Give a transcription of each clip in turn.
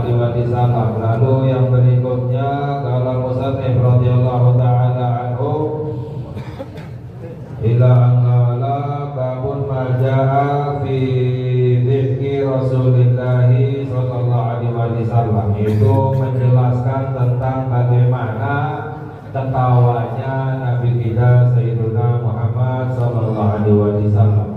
alaihi wasallam. Lalu yang berikutnya qala musannif radhiyallahu taala anhu ila anqala babun majaa fi dzikri Rasulillah sallallahu alaihi wasallam, itu menjelaskan tentang bagaimana tertawanya Nabi kita Sayyiduna Muhammad sallallahu alaihi wasallam.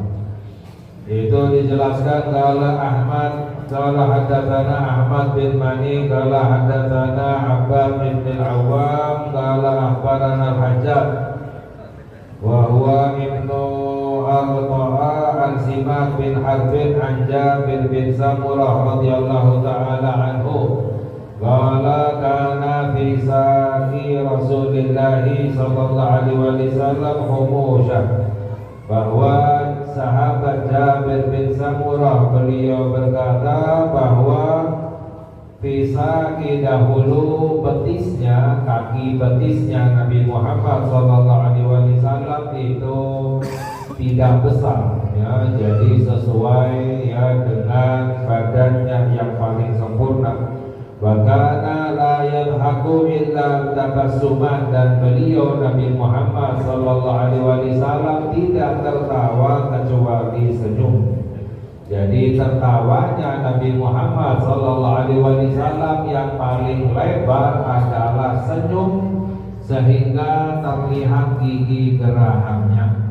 Itu dijelaskan qala Ahmad qala hadatsana Ahmad bin Mani qala hadatsana Abbas bin Al-Awwam qala akhbarana Al-Hajjaj wa huwa ibnu Al-Ta'a an Simak bin Harbin an Jabir bin Samurah radhiyallahu ta'ala anhu qala kana fi sa'i Rasulillah sallallahu alaihi wasallam humusah, bahwa sahabat Jabir bin Samurah beliau berkata bahwa pisaki dahulu betisnya, kaki betisnya Nabi Muhammad SAW itu tidak besar ya, jadi sesuai ya dengan badannya yang paling sempurna. Wakana la yadhaku illa tabassuman, dan beliau Nabi Muhammad SAW tidak tertawa kecuali senyum. Jadi tertawanya Nabi Muhammad SAW yang paling lebar adalah senyum, sehingga terlihat gigi gerahamnya.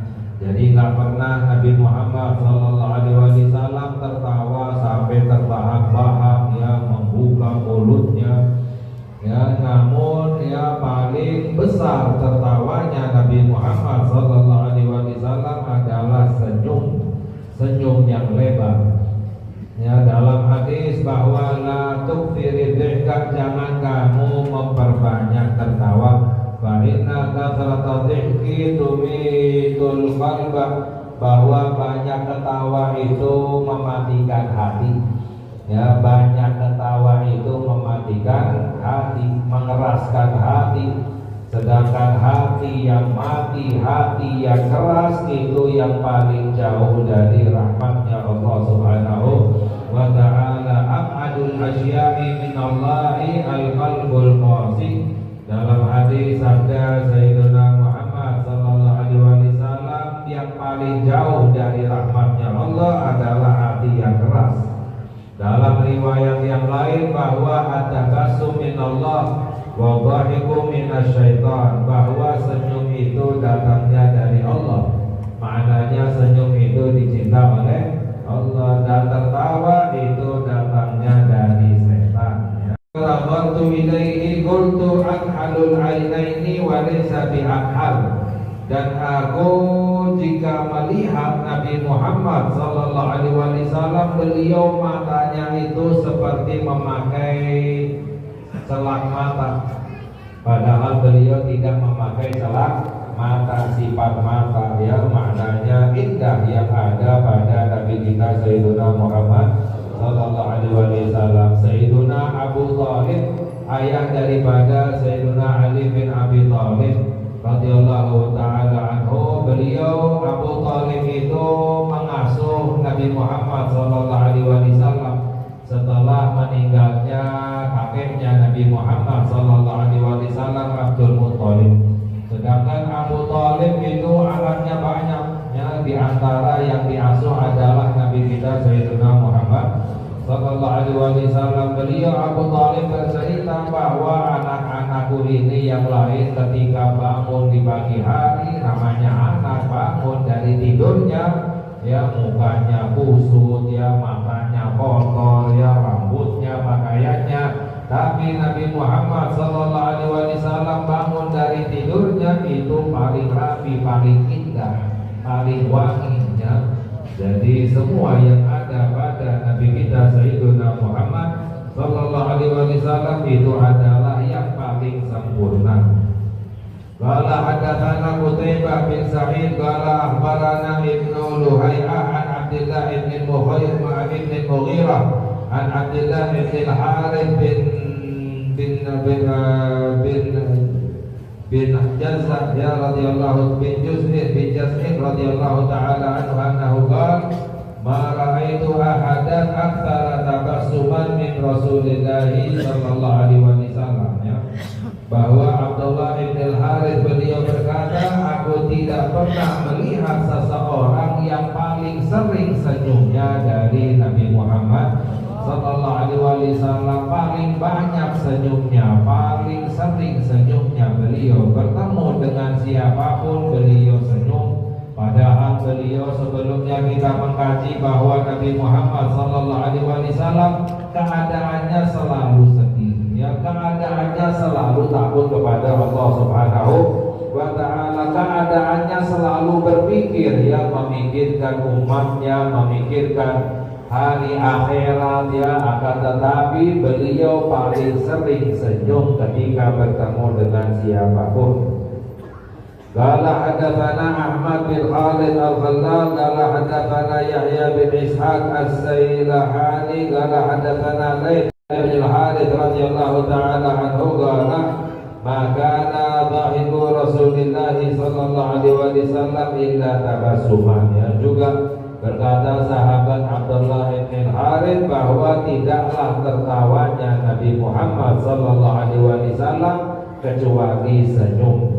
Jadi nggak pernah Nabi Muhammad SAW tertawa sampai terbahak-bahak ya, membuka mulutnya ya, namun ya paling besar tertawanya Nabi Muhammad SAW adalah senyum yang lebar. Ya, dalam hadis bahwa la tukfiri dzikra, jangan kamu memperbanyak tertawa. Fa inna kathrata dzikri tumitul qalba, bahwa banyak ketawa itu mematikan hati. Ya, banyak ketawa itu mematikan hati, mengeraskan hati. Sedangkan hati yang mati, hati yang keras, itu yang paling jauh dari rahmatnya Allah Subhanahu wa ta'ala. Ab'adul asya'i minallahi al-qalbul qasi. Dalam hadis sabda Sayyidina Muhammad sallallahu alaihi wasallam, yang paling jauh dari rahmatnya Allah adalah hati yang keras. Dalam riwayat yang lain bahwa at-tabassum minallah wa dhahiku minasyaitan, bahwa senyum itu datangnya dari Allah. Maknanya senyum itu dicinta oleh Allah, dan tertawa itu datangnya dari setan. Rabartu ilaihi qultu anhalul ainaini wa laysa bi'anhal, dan aku jika melihat Nabi Muhammad sallallahu alaihi wasallam, beliau matanya itu seperti memakai selak mata, padahal beliau tidak memakai selak mata. Sifat mata ya, maknanya indah yang ada pada Nabi kita Sayyiduna Muhammad sallallahu alaihi wasallam. Sayyiduna Abu Thalib, ayah daripada Sayyiduna Ali bin Abi Thalib radhiyallahu taala anhu, beliau Abu Thalib itu mengasuh Nabi Muhammad sallallahu alaihi wasallam setelah meninggalnya kakeknya Nabi Muhammad sallallahu alaihi wasallam, Abdul Muthalib. Sedangkan Abu Thalib itu anaknya banyak ya, di antara yang diasuh adalah Nabi kita Sayyidina Muhammad sallallahu alaihi wasallam. Beliau Abu Thalib bercerita bahwa anak-anakku ini yang lain ketika bangun di pagi hari, namanya anak bangun dari tidurnya ya, mukanya kusut ya, matanya kotor ya, rambutnya, pakaiannya. Tapi Nabi Muhammad sallallahu alaihi wasallam bangun dari tidurnya itu paling rapi, paling indah, paling wangi ya. Jadi semua yang ada pada Nabi kita Sayyidina Muhammad sallallahu alaihi wasallam itu adalah yang paling sempurna. Qala hadatsana Qutaibah bin Sa'id qala akhbarana Ibnu Luhai'ah an Abdullah bin Mughirah an Abdullah bin Al-Harith bin Jazza ya radhiyallahu bin Juz'in radhiyallahu ta'ala anhu annahu qala ma ra'aitu ahadan aktsara tabassuman min Rasulillah sallallahu alaihi wasallam, ya. Bahwa Abdullah bin Al-Harits beliau berkata, aku tidak pernah melihat seseorang yang paling sering senyumnya dari Nabi Muhammad sallallahu alaihi wasallam, paling banyak senyumnya, paling sering senyumnya. Beliau bertemu dengan siapapun beliau senyum. Padahal beliau sebelumnya kita mengkaji bahwa Nabi Muhammad sallallahu alaihi wasallam keadaannya selalu sedih, ya, keadaannya selalu takut kepada Allah Subhanahu wa taala, keadaannya selalu berpikir, ya, memikirkan umatnya, memikirkan hari akhirat, ya. Akan tetapi beliau paling sering senyum ketika bertemu dengan siapapun. Qala hadatsana Ahmad bin Khalid al-Khallal qala hadatsana Yahya bin Ishaq as-Sailahani qala hadatsana Laits bin al-Harits radhiyallahu ta'ala anhu qala ma kana dhahiku Rasulillah sallallahu alaihi wasallam illa tabassuman, ya. Juga berkata sahabat Abdullah bin Harits bahwa tidaklah tertawanya Nabi Muhammad sallallahu alaihi wasallam kecuali senyum.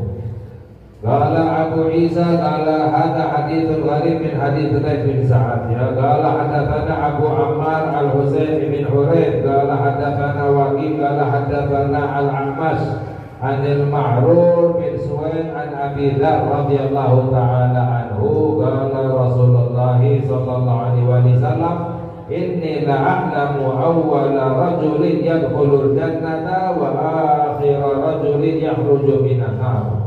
Qala Abu Isa qala hadza haditsun gharib min hadits Laits bin Sa'ad, ya. Qala hadatsana Abu Ammar al-Husain bin Hurayth qala hadatsana Waqi qala hadatsana al-A'mash anil Ma'rur bin Suwaid an Abi Dzar radhiyallahu ta'ala anhu qala Rasulullah sallallahu alaihi wasallam inni la'alamu awwala rajulin yadkhulul jannata wa akhira rajulin yakhruju minan nar.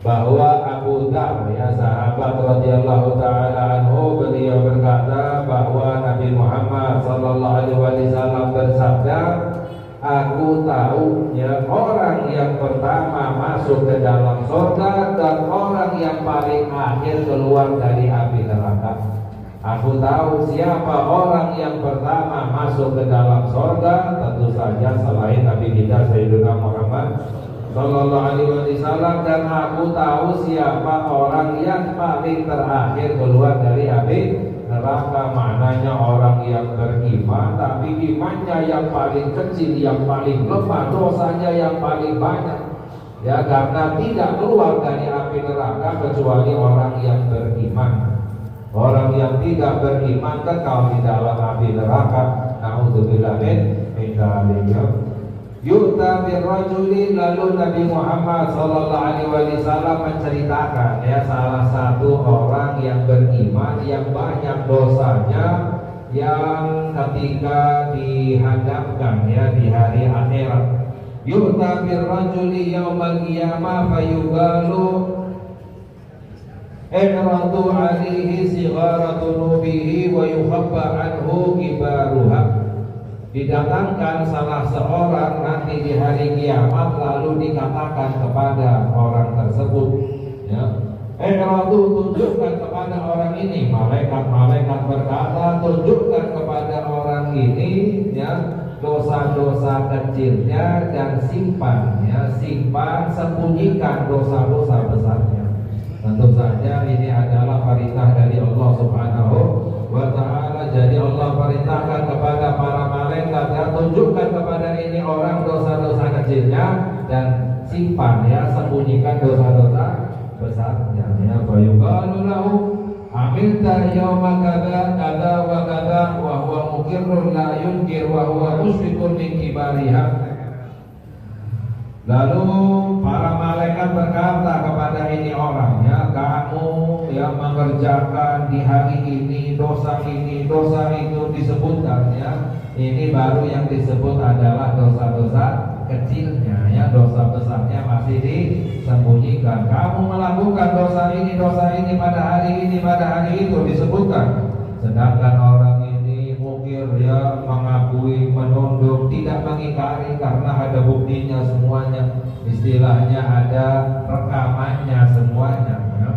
Bahwa Abu Dzar, ya, sahabat radhiyallahu ta'ala anhu, beliau berkata bahwa Nabi Muhammad sallallahu alaihi wasallam bersabda, aku tahu, ya, orang yang pertama masuk ke dalam surga dan orang yang paling akhir keluar dari api neraka. Aku tahu siapa orang yang pertama masuk ke dalam surga, tentu saja selain Nabi kita Sayyidina Muhammad sallallahu alaihi wasallam, dan aku tahu siapa orang yang paling terakhir keluar dari api neraka. Maknanya orang yang beriman tapi imannya yang paling kecil, yang paling lemah, dosanya yang paling banyak, ya, karena tidak keluar dari api neraka kecuali orang yang beriman. Orang yang tidak beriman kekal di dalam api neraka. Nauzubillah min dzalik. Yu'ta birrajuli, lalu Nabi Muhammad sallallahu alaihi wasallam menceritakan, ya, salah satu orang yang beriman yang banyak dosanya, yang ketika dihadapkan, ya, di hari akhirat. Yu'ta birrajuli yaumal qiyamah fayubalu iradu alaihi sigharatu nubihi wa yukhabba anhu kibaruha. Didatangkan salah seorang nanti di hari kiamat, lalu dikatakan kepada orang tersebut, ya, tunjukkan kepada orang ini. Malaikat berkata, tunjukkan kepada orang ini, ya, dosa-dosa kecilnya dan simpan, ya, simpan, sembunyikan dosa-dosa besarnya. Tentu saja ini adalah perintah dari Allah Subhanahu wa ta'ala. Jadi Allah perintahkan kepada para malaikat, ya, tunjukkan kepada ini orang dosa-dosa kecilnya dan simpan, ya, sembunyikan dosa-dosa besarnya, ya. Fayuqalu lahu amilta yawma kadza kadza wa kadza wa huwa muqirrun la yunkir wa huwa musfiqun min kibariha. Lalu para malaikat berkata kepada ini orang, ya, kamu yang mengerjakan di hari ini dosa itu disebutkan, ya. Ini baru yang disebut adalah dosa-dosa kecilnya, ya, dosa besarnya masih disembunyikan. Kamu melakukan dosa ini pada hari ini, pada hari itu disebutkan. Sedangkan orang ini mukir, ya, mengakui, menunduk, tidak mengingkari karena ada buktinya semuanya. Istilahnya ada rekamannya semuanya, ya.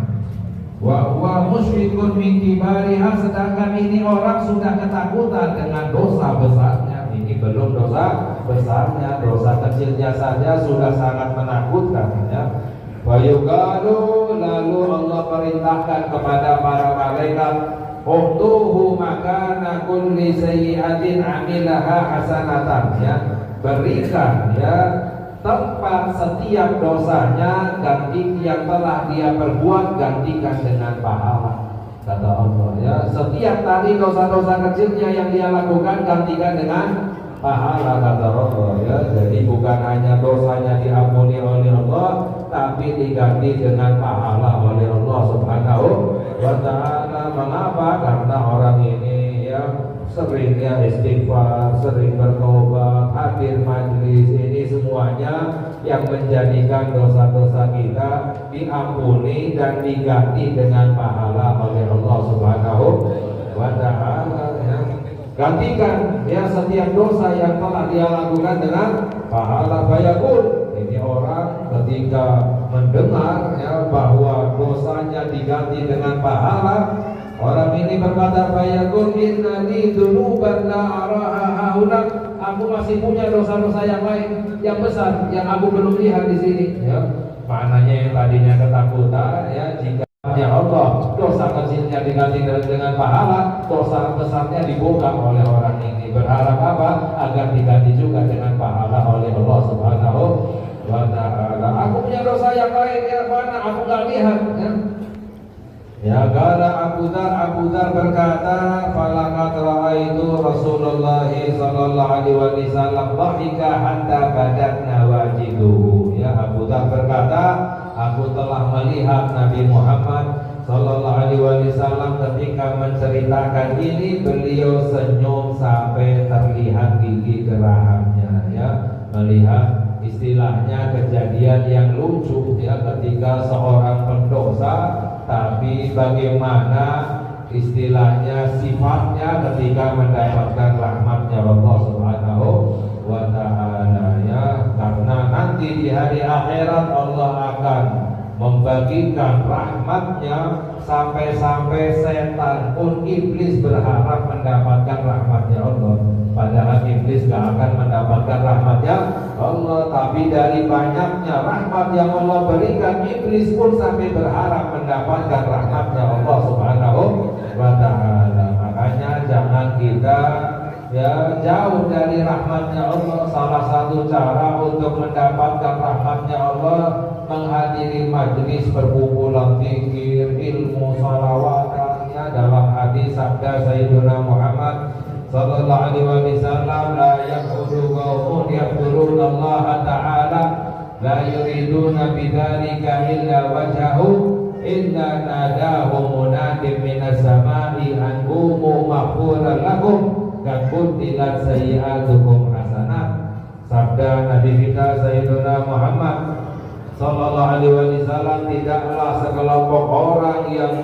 Wa huwa musyrikun min kibariha, sedangkan ini orang sudah ketakutan dengan dosa besarnya. Ini belum dosa besarnya, dosa kecilnya saja sudah sangat menakutkan, ya. Wa yuqalu, lalu Allah perintahkan kepada para malaikat Utuhu makana kulli sayyi'atin amilaha hasanatan, ya. Berikan, ya, tempat setiap dosanya, ganti yang telah dia perbuat gantikan dengan pahala, kata Allah, ya. Setiap tadi dosa-dosa kecilnya yang dia lakukan gantikan dengan pahala, kata Allah, ya. Jadi bukan hanya dosanya diampuni oleh Allah, tapi diganti dengan pahala oleh Allah Subhanahu wa ta'ala. Mengapa? Karena orang ini, ya, seringnya istighfar, sering bertobat, hadir majlis, ini semuanya yang menjadikan dosa-dosa kita diampuni dan diganti dengan pahala oleh Allah Subhanahu wa ta'ala, ya. Gantikan, ya, setiap dosa yang telah dia lakukan dengan pahala. Bayakun, ini orang ketika mendengar, ya, bahwa dosanya diganti dengan pahala, orang ini berkata, bayakun innani dzunuban la araha hauna, aku masih punya dosa-dosa yang lain yang besar yang aku belum lihat di sini, ya. Maknanya yang tadinya ketakutan, ya, jika ya Allah dosa kecilnya diganti dengan pahala, dosa besarnya dibongkar oleh orang ini. Berharap apa? Agar diganti juga dengan pahala oleh Allah Subhanahu wa ta'ala. Aku punya dosa yang lain, ya, mana aku nggak lihat, ya. Ya, kala Abu Dzar berkata, falaqad ra'aitu Rasulullah sallallahu alaihi wasallam dhahika hatta badat nawajiduhu. Ya, Abu Dzar berkata, aku telah melihat Nabi Muhammad sallallahu alaihi wasallam ketika menceritakan ini, beliau senyum sampai terlihat gigi gerahamnya, ya. Melihat istilahnya kejadian yang lucu, ya, ketika seorang pendosa, tapi bagaimana istilahnya sifatnya ketika mendapatkan rahmatnya Allah Subhanahu wa ta'ala, ya. Karena nanti di hari akhirat Allah akan membagikan rahmatnya, sampai-sampai setan pun, iblis berharap mendapatkan rahmatnya Allah. Padahal iblis gak akan mendapatkan rahmatnya Allah, tapi dari banyaknya rahmat yang Allah berikan, iblis pun sampai berharap mendapatkan rahmatnya Allah Subhanahu wa ta'ala. Makanya jangan kita, ya, jauh dari rahmatnya Allah. Salah satu cara untuk mendapatkan rahmatnya Allah, menghadiri majlis perkumpulan zikir, ilmu, salawatan, ya. Dalam hadis sabda Sayyidina Muhammad sallallahu alaihi wasallam, la yaqudu qaumun yaquluna Allah ta'ala la yuriduna bidzalika illa wajhahu illa nadahum munadin minas samai an qumu maghfuran lakum qad qutilat sayyi'atukum hasanat. Sabda Nabi kita Sayyidina Muhammad sallallahu alaihi wasallam, tidaklah sekelompok orang yang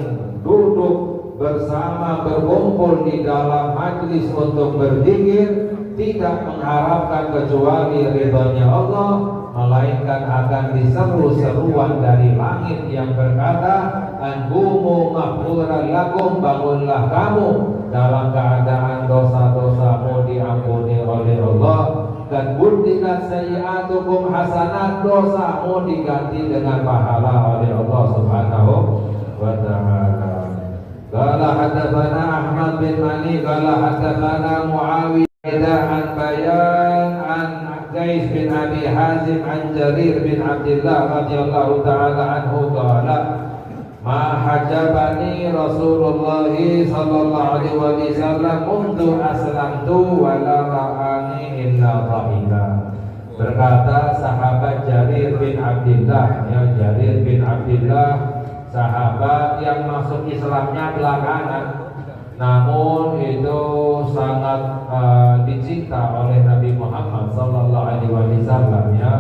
duduk bersama, berkumpul di dalam majlis untuk berzikir, tidak mengharapkan kecuali ridhonya Allah, melainkan akan diseru seruan dari langit yang berkata, anqumu maghfuran lakum, bangunlah kamu dalam keadaan dosa-dosamu diampuni oleh Allah, dan budinat sayyi'atukum hasanat, dosamu diganti dengan pahala oleh Allah Subhanahu wa ta'ala. Qala hadatsana Ahmad bin Mani qala hadatsana Muawiyah an Bayan an Qais bin Abi Hazim an Jarir bin Abdullah radhiyallahu ta'ala anhu qala ma hajabani Rasulullah sallallahu alaihi wasallam mundu aslamtu wa la ra'ani illa dhahika. Berkata sahabat Jarir bin Abdullah, ya, Jarir bin Abdullah, sahabat yang masuk Islamnya belakangan, namun itu sangat dicinta oleh Nabi Muhammad sallallahu alaihi wasallam, ya.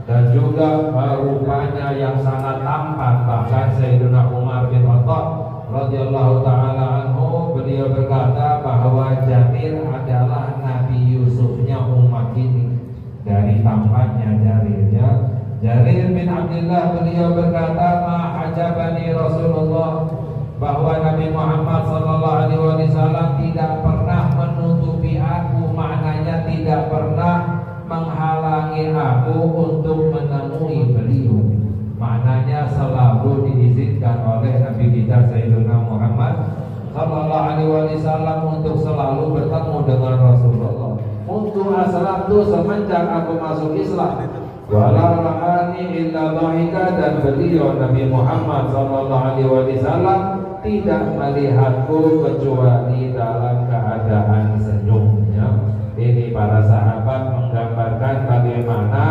Dan juga rupanya yang sangat tampan. Bahkan Sayyidina Umar bin Khattab radhiyallahu taala anhu, beliau berkata bahwa Jarir adalah Nabi Yusufnya umat ini dari tampannya Jarir, ya. Jarir bin Abdullah beliau berkata, ma hajabani Rasulullah, bahwa Nabi Muhammad sallallahu alaihi wasallam tidak pernah menutupi aku, maknanya tidak pernah menghalangi aku untuk menemui beliau. Maknanya selalu diizinkan oleh Nabi kita Sayyidina Muhammad Sallallahu Alaihi Wasallam untuk selalu bertemu dengan Rasulullah. Untuk aslamtu semenjak aku masuk Islam. Wala ra'ani illa dhahika, dan beliau Nabi Muhammad Sallallahu Alaihi Wasallam tidak melihatku kecuali dalam keadaan senyumnya. Ini para sahabat menggambarkan bagaimana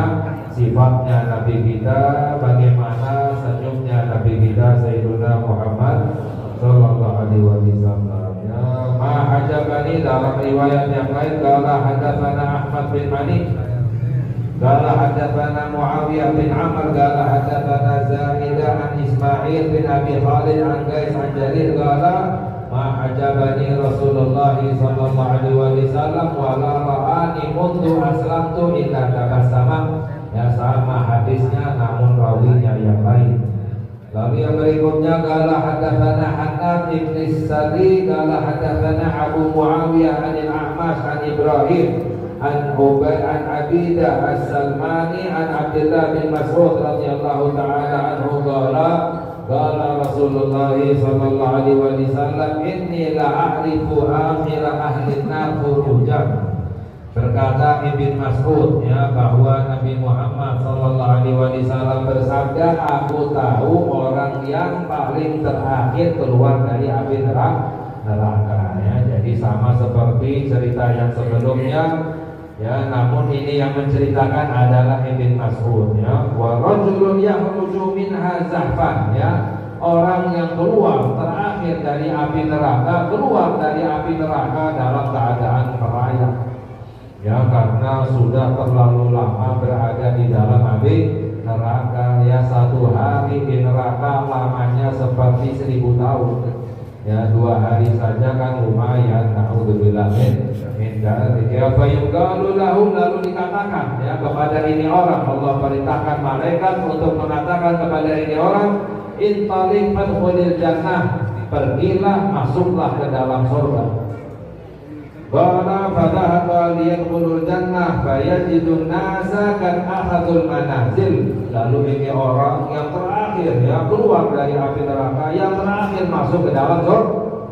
sifatnya Nabi kita, bagaimana senyumnya Nabi kita Sayyiduna Muhammad Sallallahu Alaihi Wasallam. Ya, ma'ajabani dalam riwayat yang lain, qala hadatsana Ahmad bin Mani, qala hadatsana Muawiyah bin Amr, qala hadatsana Zaidah an Ismail bin Abi Khalid an Qais an Jarir, qala ma'ajabani Rasulullah sallallahu alaihi wasallam wa la ra'ani mundu aslamtu illa tabassama. Ya, sama hadisnya namun rawinya yang lain. Lalu yang berikutnya, qala hadatsana Hanan ibn Sadi, qala hadatsana Abu Muawiyah anil A'mash an Ibrahim an Ubay an Abidah as-Salmani an Abdullah bin Mas'ud radhiyallahu ta'ala anhu, qala Rasulullah sallallahu alaihi wasallam inni la a'rifu akhir ahli an-nar furujan. Berkata Ibn Mas'ud, ya, bahwa Nabi Muhammad Sallallahu Alaihi Wasallam bersabda, aku tahu orang yang paling terakhir keluar dari api neraka. Ya, jadi sama seperti cerita yang sebelumnya, ya, namun ini yang menceritakan adalah Ibn Mas'ud. Ya, wa rajulun yakhruju minha zahfan, ya, orang yang keluar terakhir dari api neraka, keluar dari api neraka dalam keadaan merayap. Ya, karena sudah terlalu lama berada di dalam api neraka. Ya, satu hari di neraka lamanya seperti 1000 tahun. Ya, 2 hari saja kan lumayan. Naudzubillah min dzalik. Ya, fayuqalu lahum, lalu dikatakan, ya, kepada ini orang, Allah perintahkan malaikat untuk mengatakan kepada ini orang, intalik fadkhulil jannah, pergilah, masuklah ke dalam surga. Qala fadhahaba liyadkhulul jannah fayajidun nasa kan akhadul manazil. Lalu ini orang yang terakhir, ya, keluar dari api neraka, yang terakhir masuk ke dalam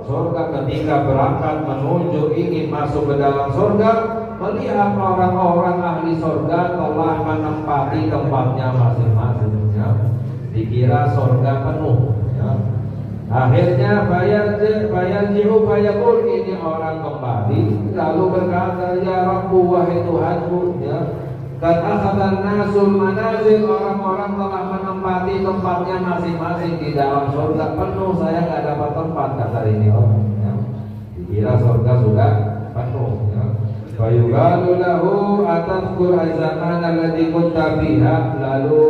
surga. Ketika berangkat menuju ingin masuk ke dalam surga, melihat orang-orang ahli surga telah menempati tempatnya masing-masing, ya. Dikira surga penuh, ya. Akhirnya bayarji'u fayaqul, ini orang kembali lalu berkata, ya Rabbu, wahai Tuhanku, ya, qad akhadhan nasul manazil, orang-orang telah menempati tempatnya masing-masing di dalam surga penuh, saya nggak dapat tempat, kata ini orang, ya. Dikira surga sudah penuh, ya. Fayuqalu lahu atadhkur az-zaman alladhi kunta biha, lalu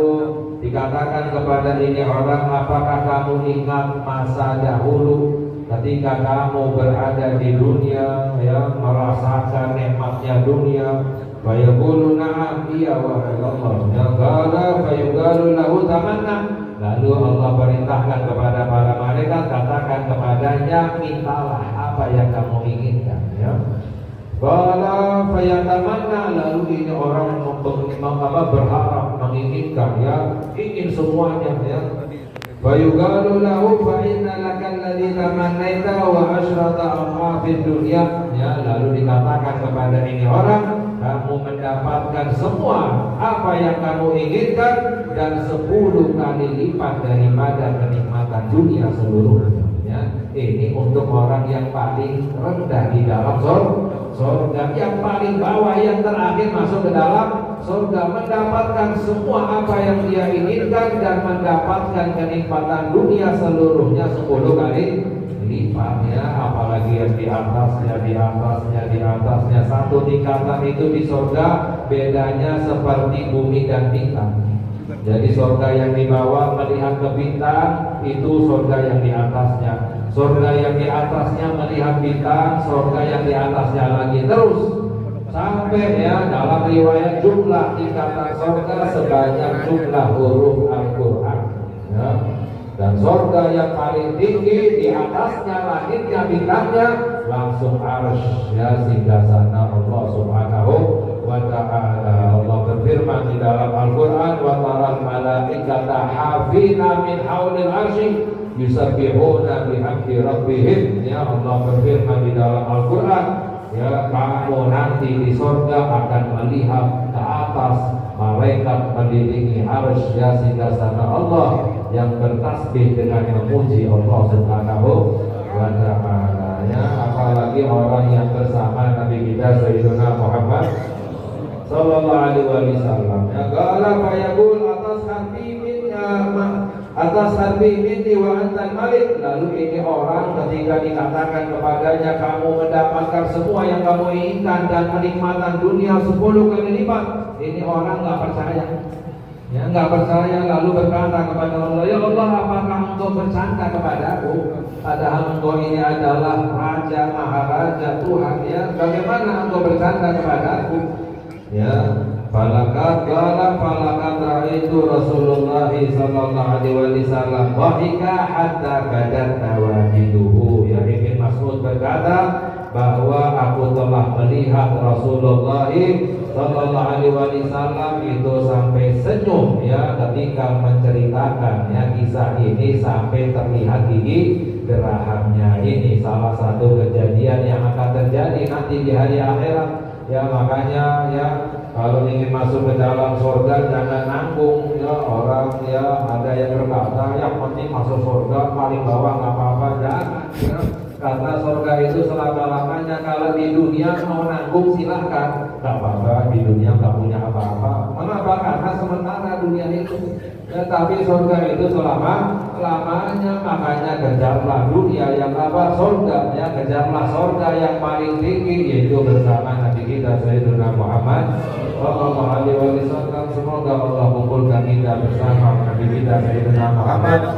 dikatakan kepada ini orang, apakah kamu ingat masa dahulu ketika kamu berada di dunia, ya, merasakan nikmatnya dunia? Fayaqulu na'am, iya wahai Allah. Ya, qala fayuqalu lahu tamanna, lalu Allah perintahkan kepada para malaikat, katakan kepadanya, mintalah apa yang kamu inginkan, ya. Qala fayatamanna, lalu ini orang berharap, menginginkan, ya, ingin semuanya, ya. Fayuqalu lahu fa inna lakal ladzi tamannaita wa asyrata amafid dunya, ya, lalu dikatakan kepada ini orang, kamu mendapatkan semua apa yang kamu inginkan dan 10 kali lipat daripada kenikmatan dunia seluruhnya, ya. Ini untuk orang yang paling rendah di dalam surga, yang paling bawah, yang terakhir masuk ke dalam surga, mendapatkan semua apa yang dia inginkan dan mendapatkan kenikmatan dunia seluruhnya 10 kali lipat, ya. Apalagi yang di atasnya satu tingkatan itu di surga bedanya seperti bumi dan bintang. Jadi surga yang di bawah melihat ke bintang, itu surga yang di atasnya. Surga yang di atasnya melihat bintang, surga yang di atasnya lagi, terus sampai, ya, dalam riwayat jumlah tingkatan surga sebanyak jumlah huruf Al-Quran, ya. Dan surga yang paling tinggi di atasnya langitnya bintangnya langsung arsy, ya, singgasana Allah Subhanahu wa ta'ala. Allah berfirman di dalam Al-Quran, wa taral malaikata hafina min haulil arsy, yusabbihuna bihamdi rabbihim. Ya Allah berfirman di dalam Al-Qur'an, ya kamu nanti di surga akan melihat ke atas malaikat melilingi arsy ya singgasana Allah yang bertasbih dengan memuji Allah Subhanahu wa ta'ala. Ya, apalagi orang yang bersama Nabi kita Sayyidina Muhammad sallallahu alaihi wasallam. Ya qala fa yaqul atas hati minni wa antal malik. Lalu ini orang ketika dikatakan kepadanya kamu mendapatkan semua yang kamu inginkan dan kenikmatan dunia 10 kali lipat, ini orang nggak percaya. Ya nggak percaya, lalu berkata kepada Allah, ya Allah, apakah engkau bercanda kepadaku? Padahal engkau ini adalah raja, maharaja, Tuhan. Ya bagaimana engkau bercanda kepadaku? Ya falakat ra'aitu Rasulullah sallallahu alaihi wasallam dhahika hatta kadat nawajiduhu. Ya Ibnu Mas'ud berkata bahwa aku telah melihat Rasulullah sallallahu alaihi wasallam itu sampai senyum ya ketika menceritakan ya kisah ini, sampai terlihat gigi gerahamnya. Ini salah satu kejadian yang akan terjadi nanti di hari akhirat. Ya makanya ya kalau ingin masuk ke dalam surga jangan nanggung ya orang ya ada yang berkata yang penting masuk surga paling bawah nggak apa-apa, jangan ya. Karena surga itu selama-lamanya. Kalau di dunia mau nanggung silahkan, nggak apa-apa, di dunia nggak punya apa-apa. Mengapa? Karena sementara dunia itu ya, tapi surga itu selama-lamanya. Makanya kejarlah dunia yang apa? Surga ya, kejarlah surga yang paling tinggi, yaitu bersama Nabi kita Sayyidina Muhammad sallallahu alaihi wasallam. Semoga Allah kumpulkan kita bersama Nabi kita Sayyidina Muhammad